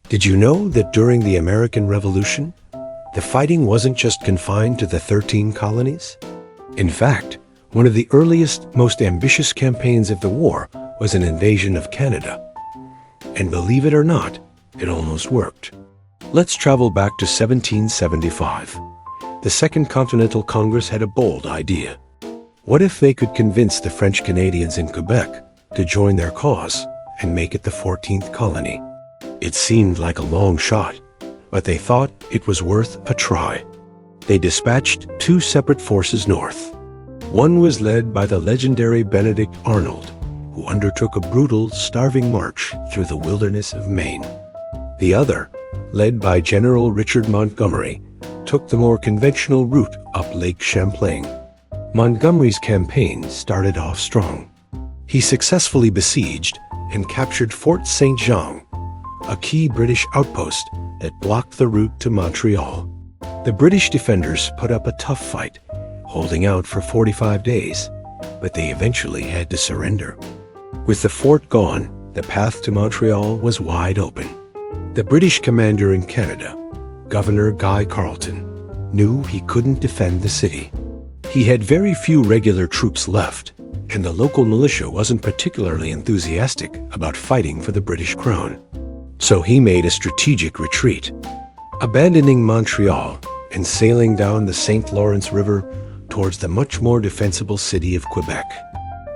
Did you know that during the American Revolution, the fighting wasn't just confined to the 13 colonies? In fact, one of the earliest, most ambitious campaigns of the war was an invasion of Canada. And believe it or not, it almost worked. Let's travel back to 1775. The Second Continental Congress had a bold idea. What if they could convince the French Canadians in Quebec to join their cause and make it the 14th colony? It seemed like a long shot, but they thought it was worth a try. They dispatched two separate forces north. One was led by the legendary Benedict Arnold, who undertook a brutal, starving march through the wilderness of Maine. The other, led by General Richard Montgomery, took the more conventional route up Lake Champlain. Montgomery's campaign started off strong. He successfully besieged and captured Fort St. Jean, a key British outpost that blocked the route to Montreal. The British defenders put up a tough fight, holding out for 45 days, but they eventually had to surrender. With the fort gone, the path to Montreal was wide open. The British commander in Canada, Governor Guy Carleton, knew he couldn't defend the city. He had very few regular troops left, and the local militia wasn't particularly enthusiastic about fighting for the British crown. So he made a strategic retreat, abandoning Montreal and sailing down the St. Lawrence River towards the much more defensible city of Quebec.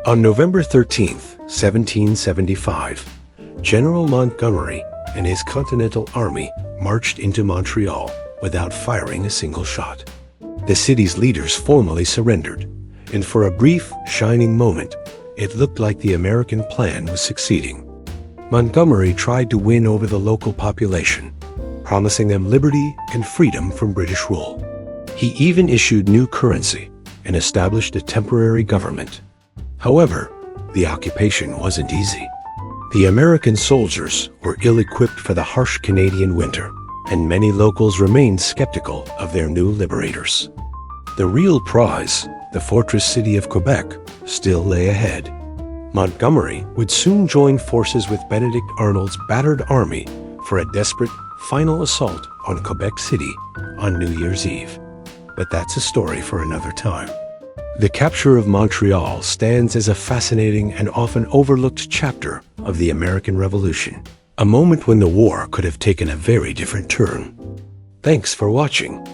On November 13, 1775, General Montgomery and his Continental Army marched into Montreal without firing a single shot. The city's leaders formally surrendered, and for a brief, shining moment, it looked like the American plan was succeeding. Montgomery tried to win over the local population, promising them liberty and freedom from British rule. He even issued new currency and established a temporary government. However, the occupation wasn't easy. The American soldiers were ill-equipped for the harsh Canadian winter, and many locals remained skeptical of their new liberators. The real prize, the fortress city of Quebec, still lay ahead. Montgomery would soon join forces with Benedict Arnold's battered army for a desperate final assault on Quebec City on New Year's Eve. But that's a story for another time. The capture of Montreal stands as a fascinating and often overlooked chapter of the American Revolution, a moment when the war could have taken a very different turn. Thanks for watching.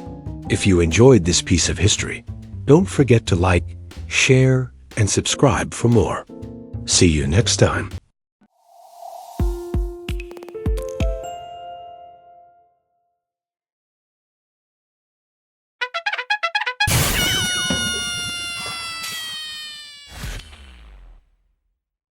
If you enjoyed this piece of history, don't forget to like, share, and subscribe for more. See you next time.